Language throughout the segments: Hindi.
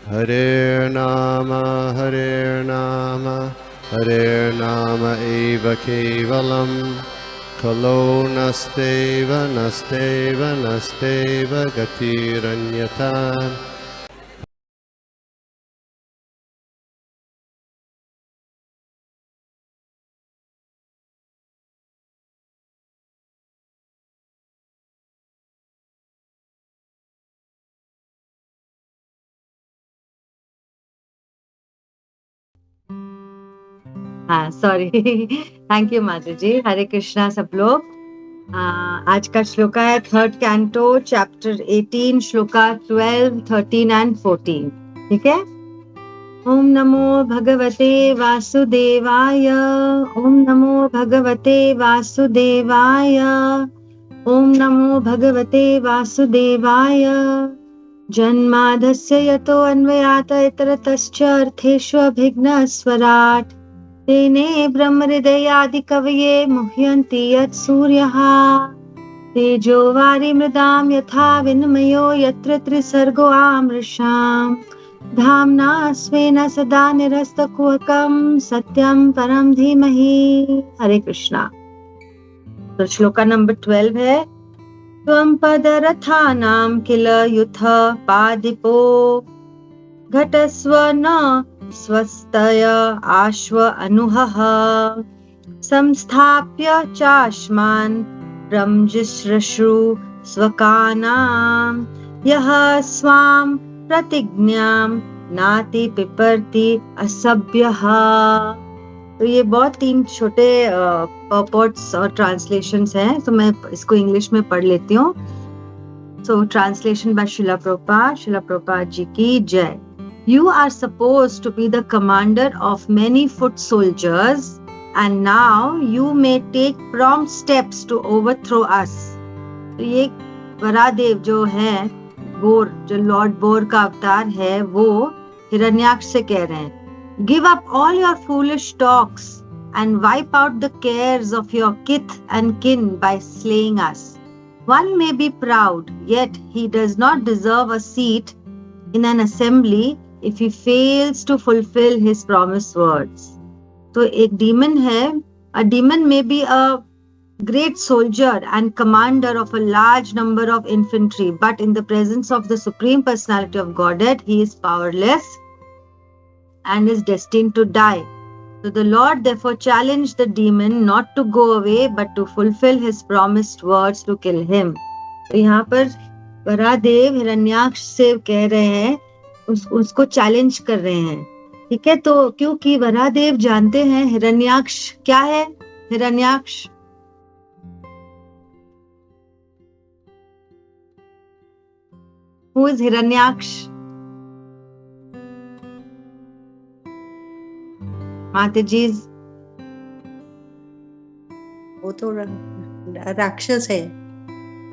Hare Nama eva kevalam kalo nasteva nasteva nasteva gatiranyata. हाँ सॉरी थैंक यू माता जी। हरे कृष्णा सब लोग। आज का श्लोका है third canto chapter 18 shloka 12, 13 and 14। ठीक है। ओम नमो भगवते वासुदेवाय। ओम नमो भगवते वासुदेवाय। ओम नमो भगवते वासुदेवाय। जन्मादस्य यतो अन्वयात इतरतश्च अर्थेष्वभिघ्नस्वराट् तेने ब्रह्महृदयादिकवये मुह्यन्ति यत्सूर्यः। तेजो वारिमृदां यथा विनिमयो यत्र त्रिसर्गो आमृषाम् धाम्ना स्वेन सदा निरस्तकुहकं सत्यं परं धीमहि। हरे कृष्णा। तो श्लोका नंबर 12 है त्वं पदरथानां किल युथ पादिपो घटस्व न स्वस्तय आश्व अनुहः संस्थाप्य चाश्मान् ब्रह्मजिश्रश्रु स्वकानां यः स्वां प्रतिज्ञां नाति पिपर्ति असभ्यः। तो ये बहुत 3 छोटे पर्पट्स और ट्रांसलेशंस हैं, तो मैं इसको इंग्लिश में पढ़ लेती हूँ। सो ट्रांसलेशन बाय शिला प्रभुपाद जी की जय। You are supposed to be the commander of many foot soldiers, and now you may take prompt steps to overthrow us. तो ये वरादेव जो है बोर, जो लॉर्ड बोर का अवतार है, वो हिरण्याक्ष से कह रहे हैं Give up all your foolish talks and wipe out the cares of your kith and kin by slaying us. One may be proud, yet he does not deserve a seat in an assembly if he fails to fulfill his promised words. तो एक demon है, a demon may be a great soldier and commander of a large number of infantry, but in the presence of the Supreme Personality of Godhead, he is powerless and is destined to die. So the Lord therefore challenged the demon not to go away, but to fulfill his promised words to kill him. तो यहाँ पर वरादेव हिरण्याक्ष से कह रहे हैं, उसको चैलेंज कर रहे हैं। ठीक है। तो क्योंकि वरादेव जानते हैं हिरण्याक्ष क्या है। Hiranyaksha Who is Hiranyaksha? माता जी वो तो राक्षस है।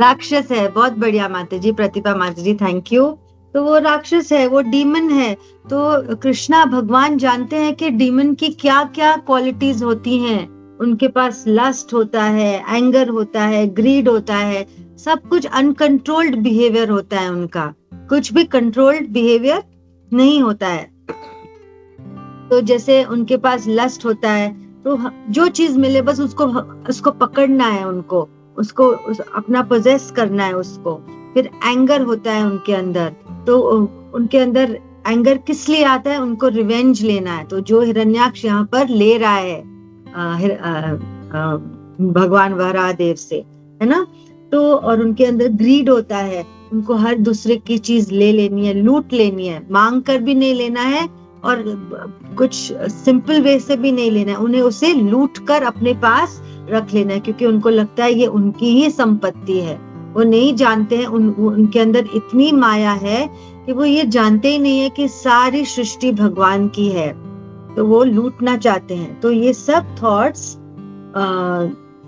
राक्षस है। बहुत बढ़िया माता जी, प्रतिभा माता जी, थैंक यू। तो वो राक्षस है, वो डीमन है। तो कृष्णा भगवान जानते हैं कि डीमन की क्या क्या क्वालिटीज होती हैं। उनके पास लस्ट होता है, एंगर होता है, ग्रीड होता है, सब कुछ अनकंट्रोल्ड बिहेवियर होता है उनका, कुछ भी कंट्रोल्ड बिहेवियर नहीं होता है। तो जैसे उनके पास लस्ट होता है, तो जो चीज मिले बस उसको पकड़ना है, उसको अपना पोजेस करना है उसको। फिर एंगर होता है उनके अंदर, तो उनके अंदर एंगर किस लिए आता है, उनको रिवेंज लेना है। तो जो हिरण्याक्ष यहाँ पर ले रहा है भगवान वरादेव से, है ना। तो और उनके अंदर ग्रीड होता है, उनको हर दूसरे की चीज ले लेनी है, लूट लेनी है, मांग कर भी नहीं लेना है और कुछ सिंपल वे से भी नहीं लेना है, उन्हें उसे लूट कर अपने पास रख लेना है, क्योंकि उनको लगता है ये उनकी ही संपत्ति है। वो नहीं जानते हैं उनके अंदर इतनी माया है कि वो ये जानते ही नहीं है कि सारी सृष्टि भगवान की है, तो वो लूटना चाहते हैं। तो ये सब थॉट्स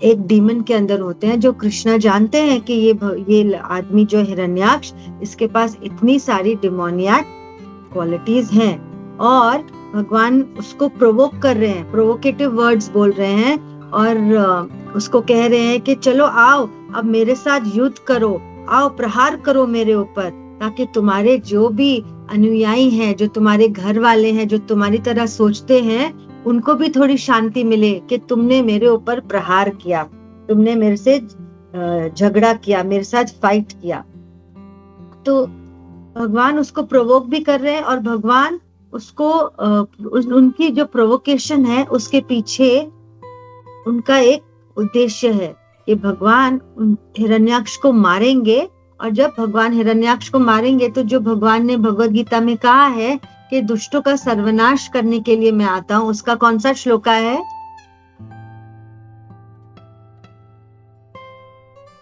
एक डीमन के अंदर होते हैं, जो कृष्णा जानते हैं कि ये आदमी जो हिरण्याक्ष, इसके पास इतनी सारी डिमोनियक क्वालिटीज हैं, और भगवान उसको प्रोवोक कर रहे हैं, प्रोवोकेटिव वर्ड्स बोल रहे हैं, और उसको कह रहे हैं कि चलो आओ, अब मेरे साथ युद्ध करो, आओ प्रहार करो मेरे ऊपर, ताकि तुम्हारे जो भी अनुयायी हैं, जो तुम्हारे घर वाले हैं, जो तुम्हारी तरह सोचते हैं, उनको भी थोड़ी शांति मिले कि तुमने मेरे ऊपर प्रहार किया, तुमने मेरे से झगड़ा किया, मेरे साथ फाइट किया। तो भगवान उसको प्रोवोक भी कर रहे हैं, और भगवान उसको उनकी जो प्रोवोकेशन है उसके पीछे उनका एक उद्देश्य है कि भगवान हिरण्याक्ष को मारेंगे, और जब भगवान हिरण्याक्ष को मारेंगे तो जो भगवान ने भगवद गीता में कहा है कि दुष्टों का सर्वनाश करने के लिए मैं आता हूँ, उसका कौन सा श्लोका है?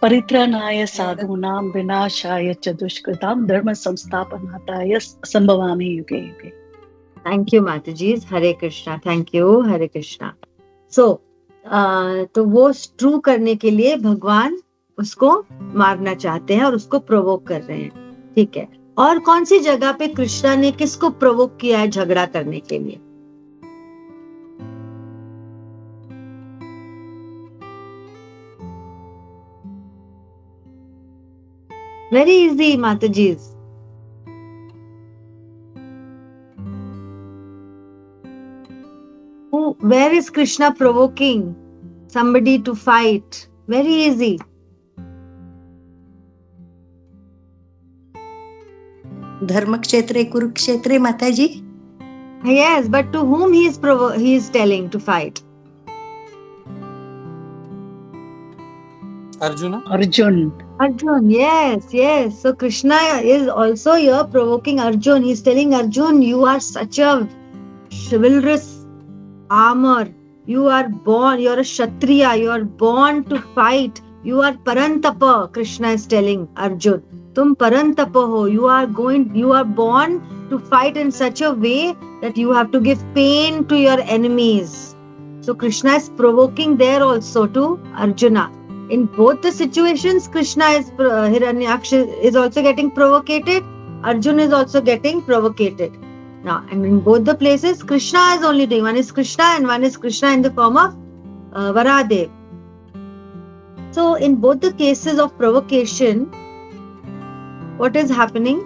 परित्राणाय साधूनां विनाशाय च दुष्कृतां धर्म संस्थापनार्थाय संभवामि युगे युगे। थैंक यू माताजी, हरे कृष्णा, थैंक यू, हरे कृष्णा। सो तो वो ट्रू करने के लिए भगवान उसको मारना चाहते हैं और उसको प्रोवोक कर रहे हैं, ठीक है। और कौन सी जगह पे कृष्णा ने किसको प्रोवोक किया है झगड़ा करने के लिए? वेरी इजी माताजी। Where is Krishna provoking somebody to fight? Very easy. धर्म क्षेत्रे कुरुक्षेत्रे माताजी। Yes, but to whom he is telling to fight? Arjun. Arjun, yes. So Krishna is also here provoking Arjun. He's telling Arjun, you are such a chivalrous armor. You are born, you're a Kshatriya, you are born to fight. You are Parantapa, Krishna is telling Arjun. Tum Parantapa ho, you are born to fight in such a way that you have to give pain to your enemies. So Krishna is provoking there also to Arjuna. In both the situations, Krishna is Hiranyaksha is also getting provocated. Arjun is also getting provocated. Now, and in both the places, Krishna is only doing. One is Krishna and one is Krishna in the form of Varahadev. So, in both the cases of provocation, what is happening?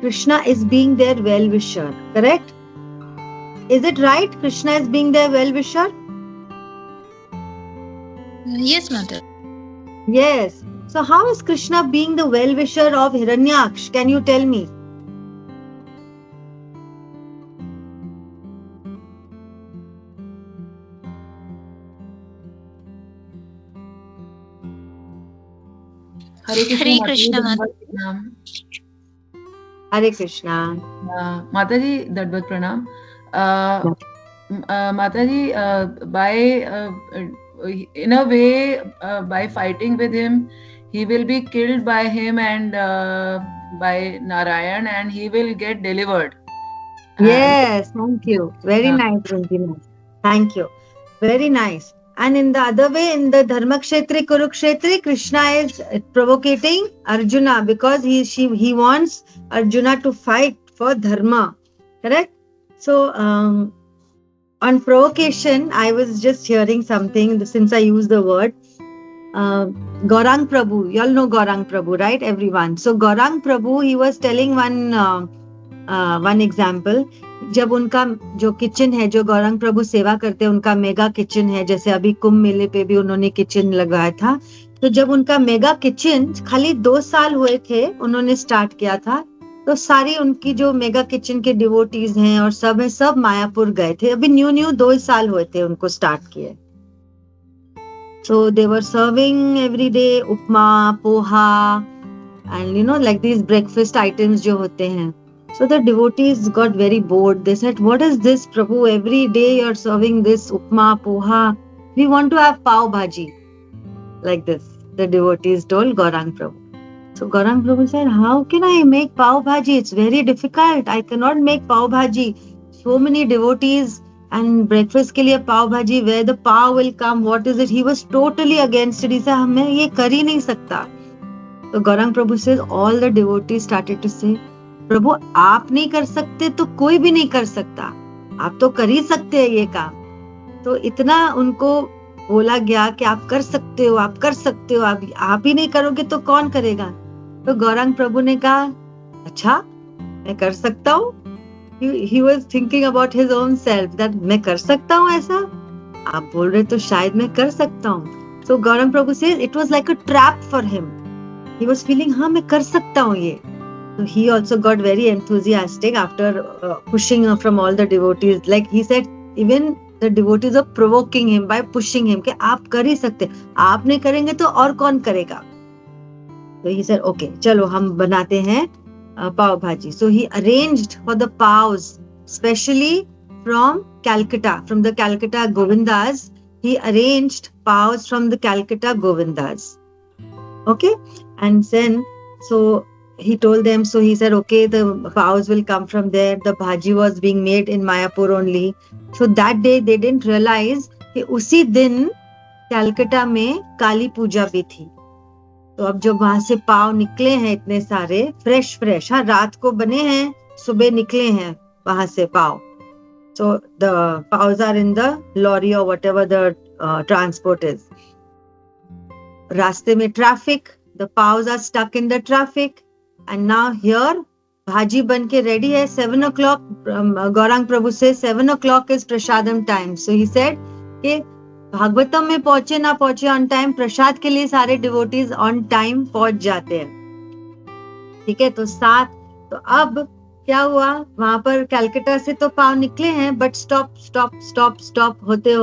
Krishna is being their well-wisher. Correct? Is it right? Krishna is being their well-wisher? Yes, Mother. Yes. So how is Krishna being the well-wisher of Hiranyaksh? Can you tell me? Hare Krishna, Mother. Hare Krishna. Mataji, Dadvat Pranam. Mataji, in a way, by fighting with him, he will be killed by him and by Narayan, and he will get delivered. Yes, thank you. Very nice, Ranjina. Thank you. Very nice. And in the other way, in the Dharmakshetri Kurukshetri, Krishna is provocating Arjuna because he wants Arjuna to fight for Dharma. Correct? So, on provocation, I was just hearing something since I used the word. Gaurang Prabhu, you all know Gaurang Prabhu, right? Everyone. So Gaurang Prabhu, he was telling one example. जब उनका जो किचन है, जो गौरंग प्रभु सेवा करते हैं, उनका मेगा किचन है, जैसे अभी कुंभ मेले पे भी उन्होंने किचन लगाया था, तो जब उनका मेगा किचन खाली 2 साल हुए थे, उन्होंने स्टार्ट किया था, तो सारी उनकी जो मेगा किचन के डिवोटीज हैं और सब है, सब मायापुर गए थे। अभी न्यू 2 साल हुए थे उनको स्टार्ट किए। So they were serving every day upma, poha, and like these breakfast items जो होते हैं. So the devotees got very bored. They said, "What is this, Prabhu? Every day you're serving this upma, poha. We want to have pav bhaji." Like this, the devotees told Gaurang Prabhu. So Gaurang Prabhu said, "How can I make pav bhaji? It's very difficult. I cannot make pav bhaji. So many devotees and breakfast के लिए pav bhaji. Where the pav will come? What is it?" He was totally against it. He said, "मैं ये कर ही नहीं सकता." So Gaurang Prabhu says, all the devotees started to say, प्रभु आप नहीं कर सकते तो कोई भी नहीं कर सकता, आप तो कर ही सकते हैं ये काम। तो इतना उनको बोला गया कि आप कर सकते हो, आप कर सकते हो, आप ही नहीं करोगे तो कौन करेगा। तो गौरंग प्रभु ने कहा, अच्छा मैं कर सकता हूँ. He was thinking about his own self that मैं कर सकता हूँ ऐसा. आप बोल रहे तो शायद मैं कर सकता हूँ. So Gaurang Prabhu says it was like a trap for him. He was feeling हाँ मैं कर सकता हूँ ये. So he also got very enthusiastic after pushing from all the devotees. Like he said, even the devotees are provoking him by pushing him कि आप कर ही सकते, आप नहीं करेंगे तो और कौन करेगा. So he said, okay, चलो हम बनाते हैं pav bhaji. So he arranged for the pavs, specially from Calcutta, from the Calcutta Govindas. He arranged pavs from the Calcutta Govindas. Okay, and then so he told them. So he said, okay, the pavs will come from there. The bhaji was being made in Mayapur only. So that day they didn't realize कि उसी दिन Calcutta में काली पूजा भी थी. तो अब जब वहां से पाव निकले हैं इतने सारे फ्रेश, हाँ रात को बने हैं, सुबह निकले हैं वहां से पाव. So the pavs are in the lorry or whatever the transport is. रास्ते में traffic, the pavs are stuck in the traffic, and now here bhaji बन के ready है. 7 o'clock, Gaurang Prabhu says 7 o'clock is prasadam time. So he said कि भागवतम में पहुंचे ना पहुंचे ऑन टाइम, प्रसाद के लिए सारे डिवोटीज ऑन टाइम पहुंच जाते हैं. ठीक है, तो 7. तो अब क्या हुआ, वहां पर कलकत्ता से तो पाव निकले हैं, बट स्टॉप होते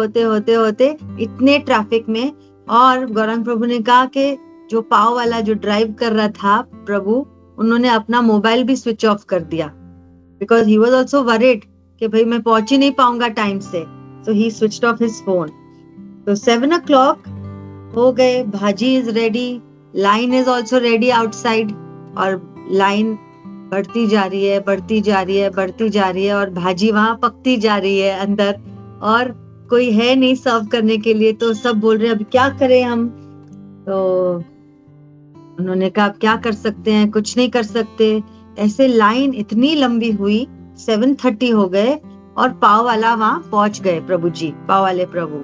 इतने ट्रैफिक में. और गौरंग प्रभु ने कहा कि जो पाव वाला जो ड्राइव कर रहा था प्रभु, उन्होंने अपना मोबाइल भी स्विच ऑफ कर दिया, because he was also worried कि भाई मैं पहुंच ही नहीं पाऊंगा टाइम से. सो ही स्विच्ड ऑफ हिज फोन. तो 7 o'clock हो गए, भाजी is ready, line is also ready outside, और लाइन बढ़ती जा रही है और भाजी वहां पकती जा रही है अंदर, और कोई है नहीं सर्व करने के लिए. तो सब बोल रहे हैं अब क्या करें हम. तो उन्होंने कहा अब क्या कर सकते हैं, कुछ नहीं कर सकते. ऐसे लाइन इतनी लंबी हुई, 7:30 हो गए और पाव वाला वहां पहुंच गए प्रभु जी, पाव वाले प्रभु.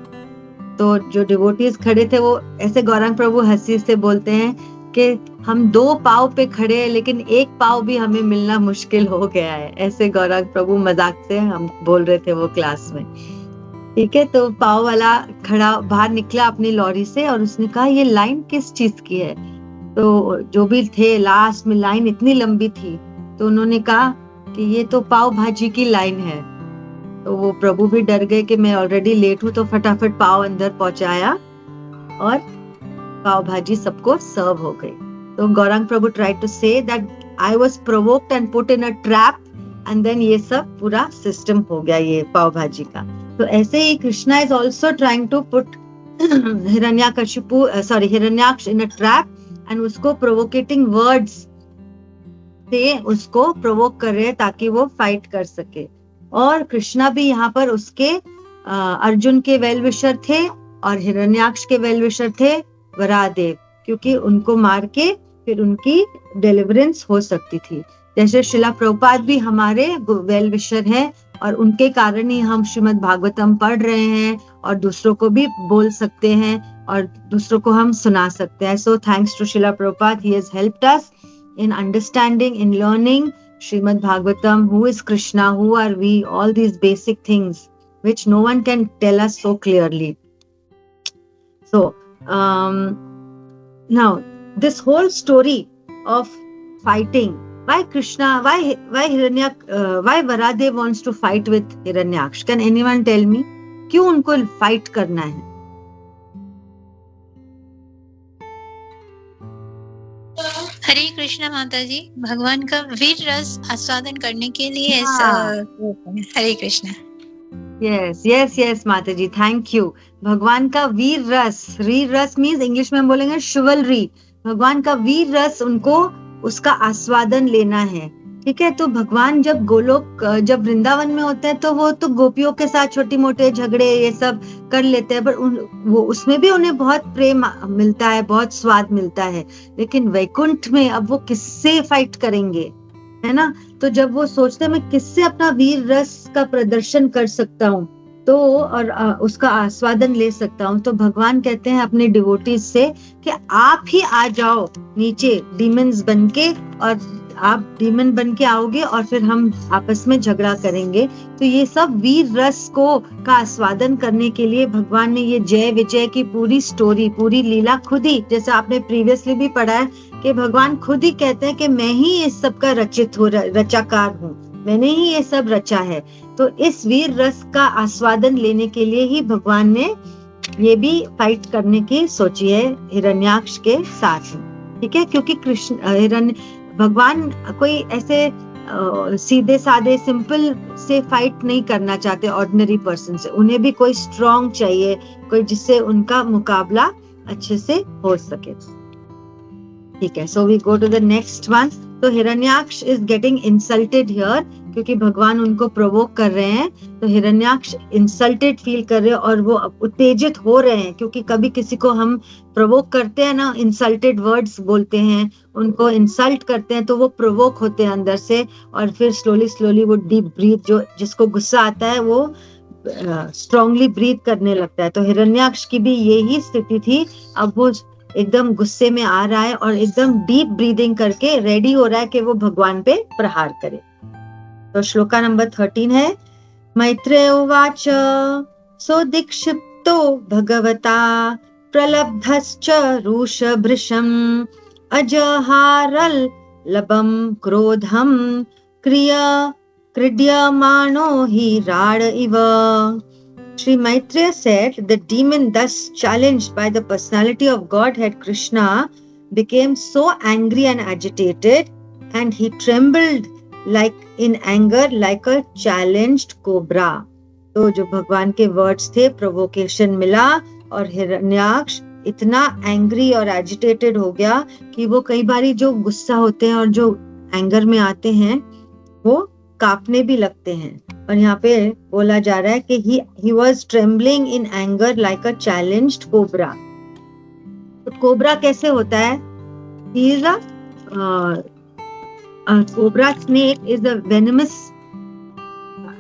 तो जो डिवोटीज खड़े थे वो ऐसे गौरंग प्रभु हंसी से बोलते हैं कि हम 2 पाव पे खड़े हैं लेकिन 1 पाव भी हमें मिलना मुश्किल हो गया है. ऐसे गौरंग प्रभु मजाक से हम बोल रहे थे वो क्लास में. ठीक है, तो पाव वाला खड़ा बाहर निकला अपनी लॉरी से और उसने कहा ये लाइन किस चीज की है. तो जो भी थे लास्ट में लाइन इतनी लंबी थी, तो उन्होंने कहा कि ये तो पाव भाजी की लाइन है. तो वो प्रभु भी डर गए कि मैं ऑलरेडी लेट हूं, तो फटाफट पाव अंदर पहुंचाया और पाव भाजी सबको सर्व हो गई. तो गौरंग प्रभु tried to say that I was provoked and put in a trap, and then ये सब पूरा सिस्टम हो गया ये पाव भाजी का. तो ऐसे ही Krishna is also trying to put Hiranyaksha in a trap, and उसको प्रोवोकेटिंग वर्ड्स से उसको प्रोवोक कर रहे हैं ताकि वो फाइट कर सके. और कृष्णा भी यहाँ पर उसके अर्जुन के वेल विशर थे और हिरण्याक्ष के वेल विशर थे वराहदेव, क्योंकि उनको मार के फिर उनकी डिलीवरेंस हो सकती थी. जैसे शिला प्रभुपाद भी हमारे वेल विशर हैं और उनके कारण ही हम श्रीमद् भागवतम पढ़ रहे हैं और दूसरों को भी बोल सकते हैं और दूसरों को हम सुना सकते हैं. So thanks to Shila Prabhupada, he has helped us in understanding, in learning Srimad Bhagavatam, who is Krishna, who are we, all these basic things which no one can tell us so clearly. So now this whole story of fighting, why Krishna, why Varahadev wants to fight with Hiranyaksh, can anyone tell me? क्यों उनको fight करना है? हरे कृष्णा माता जी, भगवान का वीर रस आस्वादन करने के लिए ऐसा. हरे कृष्णा. यस माता जी, थैंक यू. भगवान का वीर रस मीन्स इंग्लिश में हम बोलेंगे शिवलरी. भगवान का वीर रस उनको उसका आस्वादन लेना है. ठीक है, तो भगवान जब गोलोक जब वृंदावन में होते हैं तो वो तो गोपियों के साथ छोटी मोटे झगड़े ये सब कर लेते हैं, पर वो उसमें भी उन्हें बहुत प्रेम मिलता है, बहुत स्वाद मिलता है. लेकिन वैकुंठ में अब वो किससे फाइट करेंगे, है ना. तो जब वो सोचते हैं मैं किससे अपना वीर रस का प्रदर्शन कर सकता हूँ तो और उसका आस्वादन ले सकता हूँ, तो भगवान कहते हैं अपने डिवोटीज से कि आप ही आ जाओ नीचे डीमंस बनके और आप डीमन बन के आओगे और फिर हम आपस में झगड़ा करेंगे। तो ये सब वीर रस को का आस्वादन करने के लिए भगवान ने ये जय विजय की पूरी स्टोरी, पूरी लीला खुद ही, जैसे आपने प्रीवियसली भी पढ़ा है कि भगवान खुद ही कहते हैं कि मैं ही इस सब का रचाकार हूँ, मैंने ही ये सब रचा है। तो इस वीर रस का आस्वादन लेने के लिए ही भगवान ने ये भी फाइट करने की सोची है हिरण्याक्ष के साथ, ठीक है। क्योंकि भगवान कोई ऐसे सीधे साधे सिंपल से फाइट नहीं करना चाहते ऑर्डिनरी पर्सन से, उन्हें भी कोई स्ट्रॉन्ग चाहिए, कोई जिससे उनका मुकाबला अच्छे से हो सके, ठीक है। So we go to the next one. तो Hiranyaksha is getting insulted here, क्योंकि भगवान उनको प्रोवोक कर रहे हैं। तो हिरण्याक्ष इंसल्टेड फील कर रहे हैं और वो उत्तेजित हो रहे हैं, क्योंकि कभी किसी को हम प्रोवोक करते हैं ना, इंसल्टेड वर्ड्स बोलते हैं, उनको इंसल्ट करते हैं, तो वो प्रोवोक होते हैं अंदर से, और फिर स्लोली वो डीप ब्रीथ, जो जिसको गुस्सा आता है वो स्ट्रांगली ब्रीथ करने लगता है। तो हिरण्याक्ष की भी यही स्थिति थी। अब वो एकदम गुस्से में आ रहा है और एकदम डीप ब्रीदिंग करके रेडी हो रहा है कि वो भगवान पे प्रहार करे। तो श्लोका नंबर 13 है, मैत्रेय उवाच सोदीक्षिप्तो भगवता प्रलब्धश्च रूषभृशम् अजहारल लबम क्रोधम क्रीड्यमानो हि राड इव। Sri Maitreya said, the demon thus challenged by the personality of Godhead Krishna became so angry and agitated, and he trembled like in anger like a challenged cobra. तो जो भगवान के वर्ड्स थे, प्रोवोकेशन मिला और हिरण्याक्ष इतना एंग्री और एजिटेटेड हो गया कि वो कई बारी जो गुस्सा होते हैं और जो एंगर में आते हैं वो कांपने भी लगते हैं। और यहाँ पे बोला जा रहा है कि he was trembling in anger like a challenged cobra. तो कोबरा कैसे होता है? He is a cobra snake is a venomous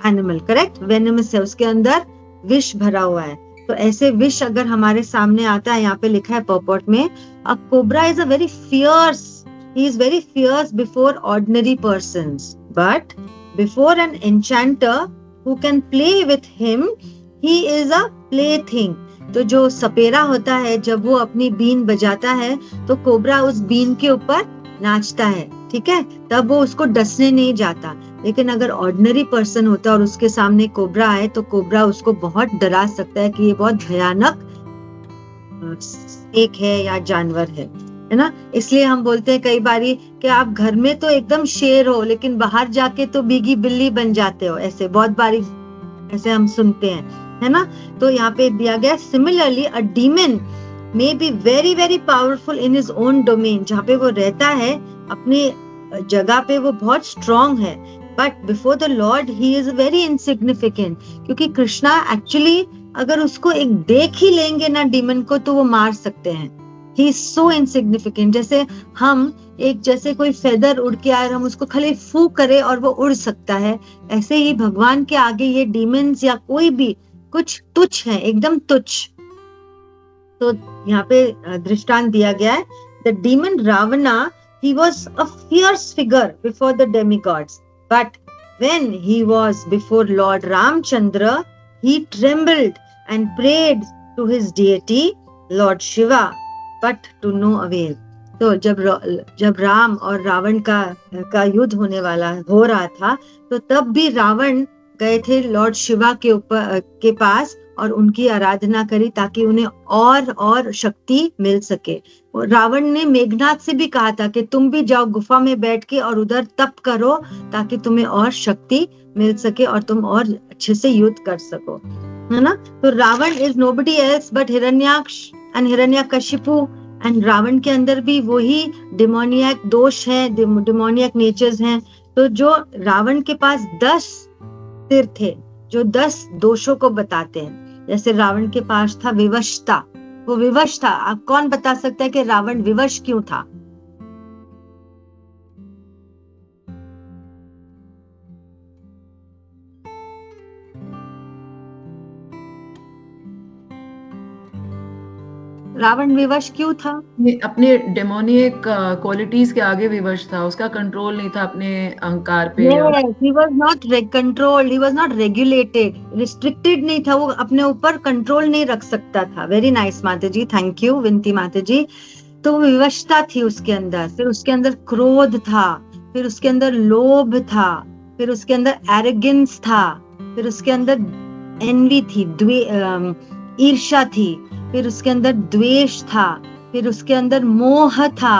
animal, correct? Venomous है, उसके अंदर विष भरा हुआ है। तो ऐसे विष अगर हमारे सामने आता है, यहाँ पे लिखा है पर्पॉट में, a cobra is a very fierce, he is very fierce before ordinary persons, but before an enchanter who can play with him, he is a plaything. तो जो सपेरा होता है, जब वो अपनी बीन बजाता है तो कोबरा उस बीन के ऊपर नाचता है, ठीक है, तब वो उसको डसने नहीं जाता। लेकिन अगर ऑर्डिनरी पर्सन होता है और उसके सामने कोबरा आए तो कोबरा उसको बहुत डरा सकता है कि ये बहुत भयानक स्नेक है या जानवर है ना। इसलिए हम बोलते हैं कई बारी कि आप घर में तो एकदम शेर हो लेकिन बाहर जाके तो बीगी बिल्ली बन जाते हो, ऐसे बहुत बारी ऐसे हम सुनते हैं, है ना। तो यहाँ पे दिया गया, similarly a demon may be very very powerful in his own domain, जहाँ पे वो रहता है अपनी जगह पे वो बहुत स्ट्रॉन्ग है, but before the Lord he is very insignificant. क्योंकि कृष्णा एक्चुअली अगर उसको एक देख ही लेंगे ना डीमन को तो वो मार सकते हैं। He is so insignificant. जैसे हम एक, जैसे कोई फेदर उड़ के आए, हम उसको खाली फू करे और वो उड़ सकता है, ऐसे ही भगवान के आगे ये डीमंस या कोई भी कुछ तुच्छ है, एकदम तुच्छ। तो यहाँ पे दृष्टांत दिया गया है, the demon Ravana, he was a fierce figure before the demigods, but when he was before Lord Ramchandra, he trembled and prayed to his deity Lord Shiva, but to no avail. तो जब राम और रावण का युद्ध होने वाला हो रहा था, तो तब भी रावण गए थे लॉर्ड शिवा के पास और उनकी आराधना करी ताकि उन्हें और शक्ति मिल सके। रावण ने मेघनाथ से भी कहा था कि तुम भी जाओ गुफा में बैठ के और उधर तप करो ताकि तुम्हें और शक्ति मिल सके और तुम और अच्छे से युद्ध कर सको, है ना। तो Ravan is nobody else but Hiranyaksha and Hiranyakashipu, and Ravan के अंदर भी वही डिमोनियक दोष है, डिमोनियक नेचर्स हैं। तो जो रावण के पास 10 सिर थे जो 10 दोषों को बताते हैं, जैसे रावण के पास था विवशता, वो विवश था। आप कौन बता सकता है कि रावण विवश क्यों था? रावण विवश क्यों था? अपने डेमोनिक क्वालिटीज के आगे विवश था, उसका कंट्रोल नहीं था अपने अहंकार पे। Yes, he was not controlled, he was not regulated, restricted नहीं था, वो अपने ऊपर कंट्रोल नहीं रख सकता था। वेरी नाइस माता जी, थैंक यू विनती माता जी। तो विवशता थी उसके अंदर, फिर उसके अंदर क्रोध था, फिर उसके अंदर लोभ था, फिर उसके अंदर एरोगेंस था, फिर उसके अंदर एनवी थी, ईर्ष्या थी, फिर उसके अंदर द्वेष था, फिर उसके अंदर मोह था,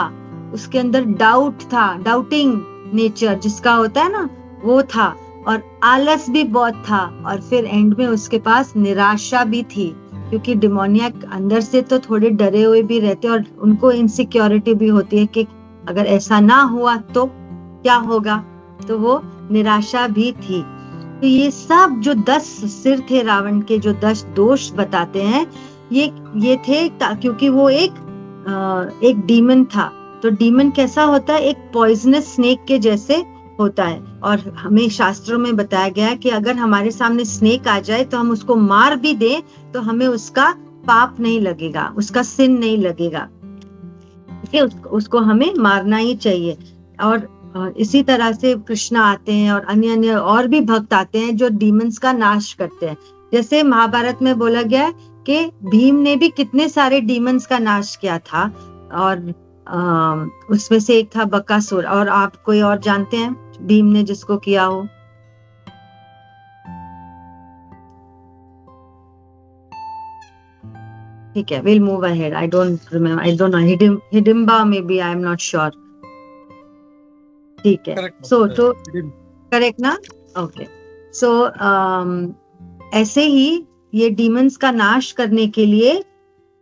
उसके अंदर डाउट था, डाउटिंग नेचर जिसका होता है ना वो था, और आलस भी बहुत था, और फिर एंड में उसके पास निराशा भी थी, क्योंकि डिमोनियक अंदर से तो थोड़े डरे हुए भी रहते और उनको इनसिक्योरिटी भी होती है कि अगर ऐसा ना हुआ तो क्या होगा, तो वो निराशा भी थी। तो ये सब जो 10 सिर थे रावण के, जो 10 दोष बताते हैं, ये थे क्योंकि वो एक डीमन था। तो डीमन कैसा होता है? एक पॉइजनस स्नेक के जैसे होता है, और हमें शास्त्रों में बताया गया है कि अगर हमारे सामने स्नेक आ जाए तो हम उसको मार भी दें तो हमें उसका पाप नहीं लगेगा, उसका सिन नहीं लगेगा, ठीक है, उसको हमें मारना ही चाहिए। और इसी तरह से कृष्ण आते हैं और अन्य और भी भक्त आते हैं जो डीमंस का नाश करते हैं। जैसे महाभारत में बोला गया है कि भीम ने भी कितने सारे डीमंस का नाश किया था, और उसमें से एक था बकासुर। और आप कोई और जानते हैं भीम ने जिसको किया हो? ठीक है, we'll move ahead. I don't remember. I don't know. Hidimba maybe. I am not sure. ठीक है, so तो करेक्ट ना? ओके, सो ऐसे ही ये डीमंस का नाश करने के लिए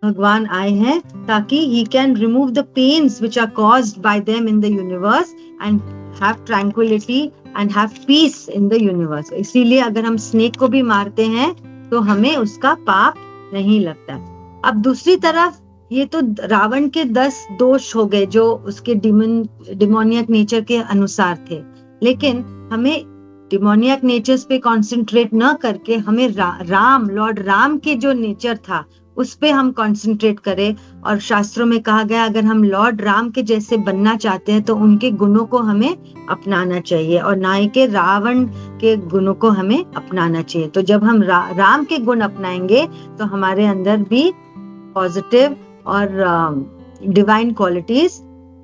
भगवान आए हैं, ताकि he can remove the pains which are caused by them in the universe and have tranquility and have peace in the universe. इसीलिए अगर हम स्नेक को भी मारते हैं तो हमें उसका पाप नहीं लगता। अब दूसरी तरफ ये तो रावण के 10 दोष हो गए जो उसके डिमोनियक नेचर के अनुसार थे, लेकिन हमें डिमोनियक नेचर्स पे कंसंट्रेट न करके हमें राम, लॉर्ड राम के जो नेचर था उस पे हम कंसंट्रेट करें। और शास्त्रों में कहा गया अगर हम लॉर्ड राम के जैसे बनना चाहते हैं तो उनके गुणों को हमें अपनाना चाहिए, और ना ही के रावण के गुणों को हमें अपनाना चाहिए। तो जब हम राम के गुण अपनाएंगे तो हमारे अंदर भी पॉजिटिव और डिवाइन क्वालिटीज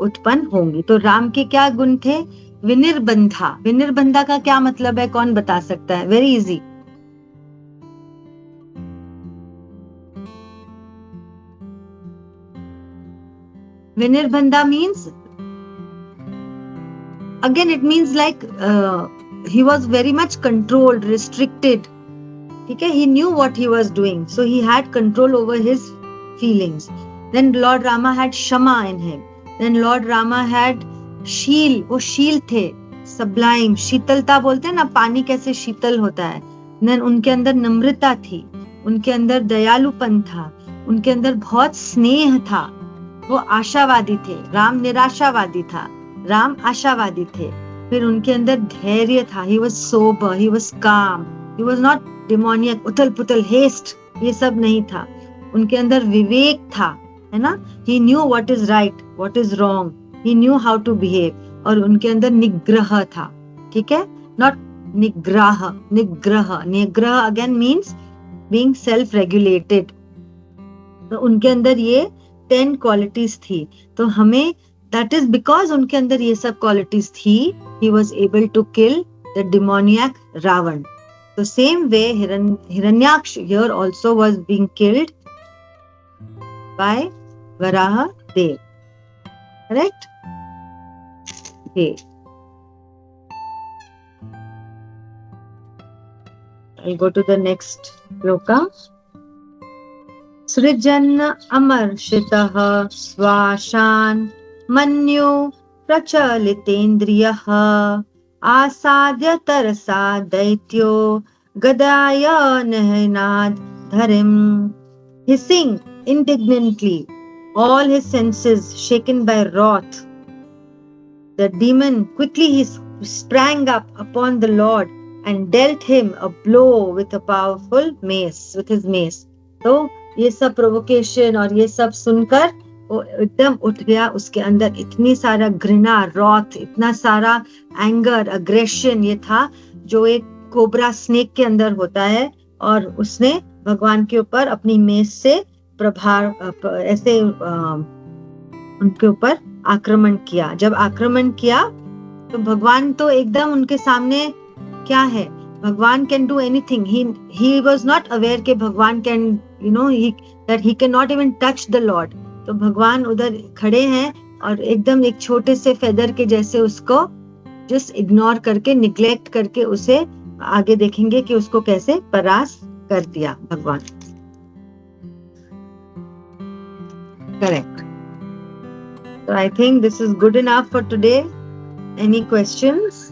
उत्पन्न होंगी। तो राम के क्या गुण थे? विनिर्बंधा। विनिर्बंधा का क्या मतलब है, कौन बता सकता है? Very easy. विनिर्बंधा means, again it means like he was very much controlled, restricted, ठीक है, he knew what he was doing, so he had control over his feelings. Then Lord Rama had Shama in him. Then Lord Rama had शील, वो शील थे, sublime, शीतलता बोलते हैं ना, पानी कैसे शीतल होता है। Then उनके अंदर नम्रता थी, उनके अंदर दयालुपन था, उनके अंदर बहुत स्नेह था, वो आशावादी थे। राम निराशावादी था, राम आशावादी थे। फिर उनके अंदर धैर्य था, he was sober, he was calm, he was not demoniac, उथल पुथल, haste, ये सब नहीं था। उनके अंदर विवेक था, है ना, he knew what is right, what is wrong, he knew how to behave। और उनके अंदर निग्रह था, ठीक है, not निग्रह, निग्रह, निग्रह again means being self regulated। तो उनके अंदर ये 10 क्वालिटीज थी। तो हमें, that is because उनके अंदर ये सब क्वालिटीज थी, he was able to kill the demoniac Ravan। So same way Hiranyaksh here also was being killed by Varaha Dev, correct? Okay, I'll go to the next shloka। सृजन् अमर्षितः स्वाशान् मन्यो प्रचलितेन्द्रियः आसाद्य तरसा दैत्यो गदाय नहनाद धरिम्। Hissing indignantly, all his senses shaken by wrath, the demon quickly sprang up upon the Lord and dealt him a blow with a powerful mace, with his mace। तो ये सब प्रोवोकेशन और ये सब सुनकर वो एकदम उठ गया, उसके अंदर इतनी सारा घृणा, रॉथ, इतना सारा एंगर, अग्रेशन ये था जो एक कोबरा स्नेक के अंदर होता है, और उसने भगवान के ऊपर अपनी मेष से प्रभाव ऐसे उनके ऊपर आक्रमण किया। जब आक्रमण किया तो भगवान तो एकदम उनके सामने क्या है, भगवान can do anything, he was not aware कि भगवान can that he can not even touch the Lord. तो भगवान उधर खड़े हैं और एकदम एक छोटे से फेदर के जैसे उसको जस्ट इग्नोर करके, निग्लेक्ट करके उसे आगे देखेंगे कि उसको कैसे परास्त कर दिया भगवान। Correct. So I think this is good enough for today. Any questions?